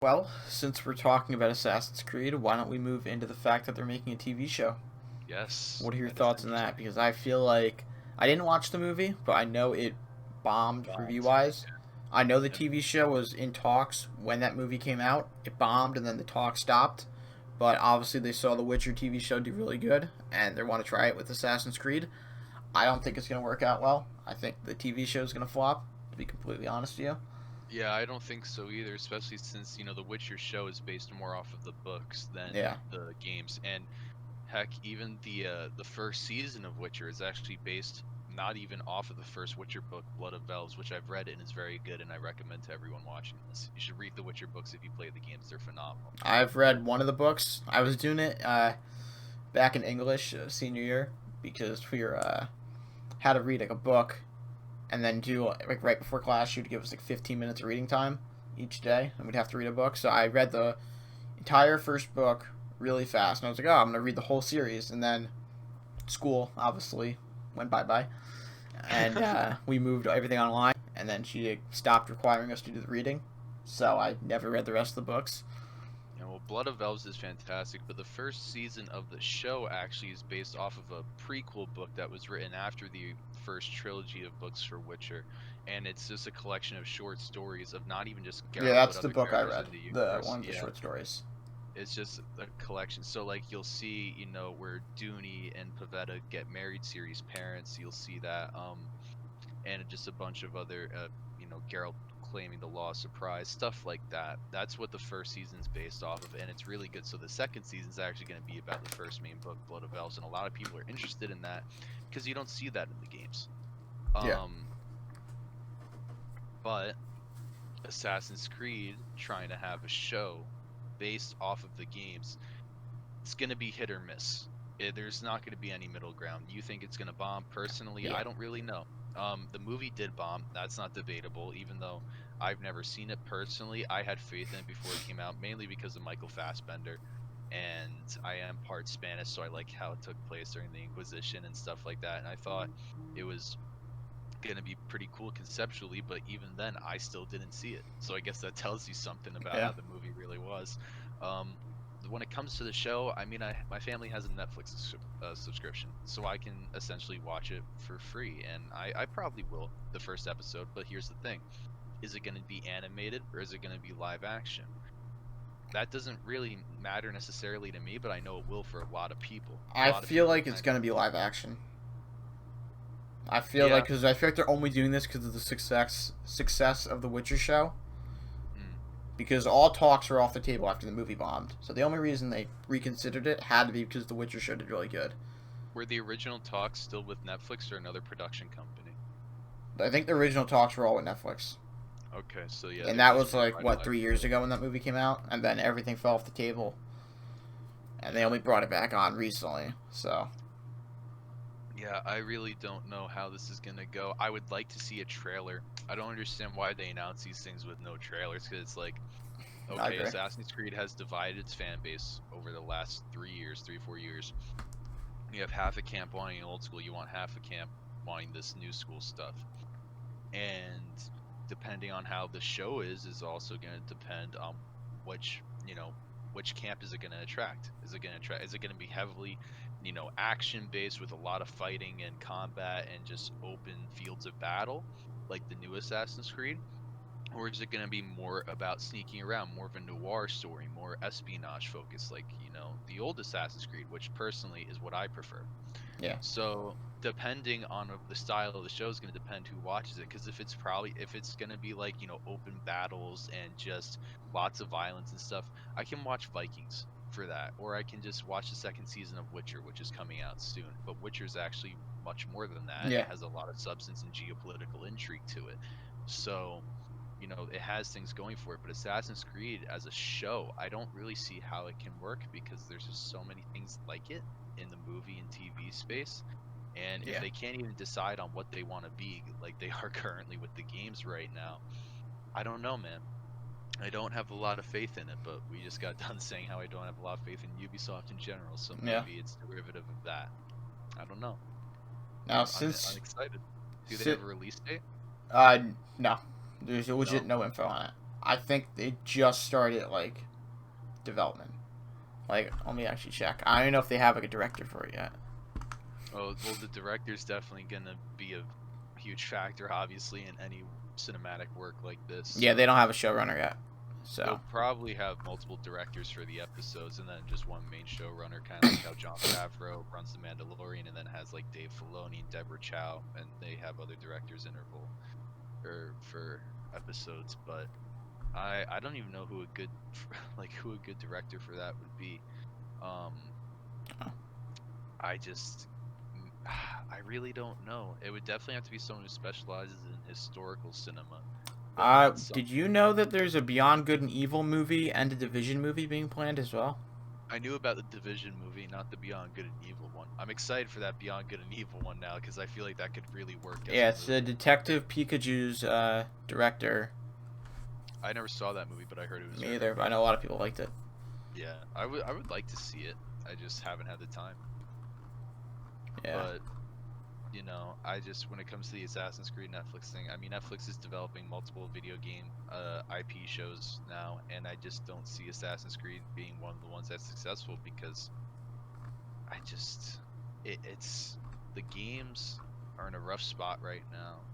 Well, since we're talking about Assassin's Creed, why don't we move into the fact that they're making a TV show? Yes, What are your that is thoughts on that? interesting. Because I feel like I didn't watch the movie, but I know it bombed review Bombed. wise. I know the And TV show was in talks when that movie came out. It bombed and then the talk stopped. But obviously, they saw the Witcher TV show do really good and they want to try it with Assassin's Creed. I don't think it's going to work out well. I think the TV show is going to flop, to be completely honest with you. yeah, I don't think so either, especially since, The Witcher show is based more off of the books than Yeah. the games. And heck, even the first season of Witcher is actually based not even off of the first Witcher book, Blood of Elves, which I've read and is very good, and I recommend to everyone watching this. You should read the Witcher books if you play the games; they're phenomenal. I've read one of the books. I was doing it back in English senior year because we were had to read like a book and then do like right before class she'd give us like 15 minutes of reading time each day and we'd have to read a book. So I read the entire first book really fast and I was like, oh, I'm gonna read the whole series. And then school obviously went bye and we moved everything online and then she stopped requiring us to do the reading. So I never read the rest of the books. Well, Blood of Elves is fantastic, but the first season of the show actually is based off of a prequel book that was written after the first trilogy of books for Witcher, and it's just a collection of short stories of not even just Yeah, Geralt, but that's the other book I characters read. in the The universe. one of the Yeah, short stories. it's just a collection. So, like, you'll see, where Dooney and Pavetta get married, Ciri's parents. You'll see that, and just a bunch of other, Geralt claiming the lost surprise, stuff like that. That's what the first season's based off of, and it's really good. So the second season's actually going to be about the first main book, Blood of Elves, and a lot of people are interested in that because you don't see that in the games. Yeah. But Assassin's Creed trying to have a show based off of the games, it's going to be hit or miss. There's not going to be any middle ground. You think it's going to bomb? Personally, Yeah. I don't really know. The movie did bomb. That's not debatable. Even though I've never seen it personally, I had faith in it before it came out, mainly because of Michael Fassbender, and I am part Spanish, so I like how it took place during the Inquisition and stuff like that. And I thought it was gonna be pretty cool conceptually, but even then, I still didn't see it. So I guess that tells you something about Yeah. how the movie really was. Um, when it comes to the show, I mean, my family has a Netflix subscription, so I can essentially watch it for free, and I probably will the first episode. But here's the thing: is it going to be animated or is it going to be live action? That doesn't really matter necessarily to me, but I know it will for a lot of people. A I lot of feel people like it's plan. gonna be live action. I feel like Yeah. because I feel like they're only doing this because of the success of the Witcher show. Mm. Because all talks were off the table after the movie bombed. So the only reason they reconsidered it had to be because the Witcher show did really good. Were the original talks still with Netflix or another production company? I think the original talks were all with Netflix, Okay, so yeah, and they were that just was gonna like try to what live 3 years ago when that movie came out, and then everything fell off the table, and they Yeah. only brought it back on recently. So Yeah, I really don't know how this is gonna go. I would like to see a trailer. I don't understand why they announce these things with no trailers, because it's like, I okay, agree. Assassin's Creed has divided its fan base over the last 3 years, 4 years. You have half a camp wanting old school, you want half a camp wanting this new school stuff. And depending on how the show is also going to depend on which which camp is it going to attract. Is it going to be heavily action based with a lot of fighting and combat and just open fields of battle like the new Assassin's Creed, or is it going to be more about sneaking around, more of a noir story, more espionage focused, like the old Assassin's Creed, which personally is what I prefer. Yeah. So depending on the style of the show is going to depend who watches it. Because if it's going to be like open battles and just lots of violence and stuff, I can watch Vikings for that, or I can just watch the second season of Witcher, which is coming out soon. But Witcher is actually much more than that, and it Yeah. has a lot of substance and geopolitical intrigue to it. So it has things going for it. But Assassin's Creed as a show, I don't really see how it can work because there's just so many things like it in the movie and TV space. And if Yeah. they can't even decide on what they want to be, like they are currently with the games right now, I don't know, man. I don't have a lot of faith in it, but we just got done saying how I don't have a lot of faith in Ubisoft in general, so Yeah. maybe it's derivative of that. I don't know. Now I'm since excited. Do they si- have a release date? uh no, there's legit No. no info on it. I think they just started like development. Like, let me actually check. I don't know if they have like a director for it yet. Oh, well, the director's definitely gonna be a huge factor, obviously, in any cinematic work like this. Yeah, So they don't have a showrunner yet. they'll So probably have multiple directors for the episodes, and then just one main showrunner, kind of like how Jon Favreau runs The Mandalorian, and then has like Dave Filoni and Deborah Chow, and they have other directors interval or for episodes. But I don't even know who a good like who a good director for that would be. Um, I just I really don't know. It would definitely have to be someone who specializes in historical cinema, but not some. did you know that there's a Beyond Good and Evil movie and a Division movie being planned as well? I knew about the Division movie, not the Beyond Good and Evil one. I'm excited for that Beyond Good and Evil one now because I feel like that could really work as a Yeah, it's movie. Detective Pikachu's director. I never saw that movie, but I heard it was Me very either, but I good. know a lot of people liked it. Yeah, I would like to see it. I just haven't had the time. Yeah. But I just when it comes to the Assassin's Creed Netflix thing, I mean Netflix is developing multiple video game IP shows now, and I just don't see Assassin's Creed being one of the ones that's successful because I just it's the games are in a rough spot right now.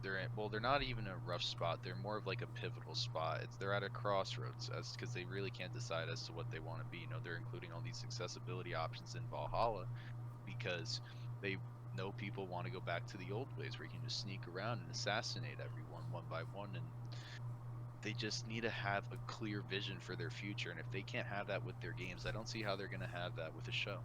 They're not even in a rough spot. They're more of like a pivotal spot. They're at a crossroads as because they really can't decide as to what they want to be. They're including all these accessibility options in Valhalla because they know people want to go back to the old ways where you can just sneak around and assassinate everyone one by one, and they just need to have a clear vision for their future. And if they can't have that with their games, I don't see how they're going to have that with a show.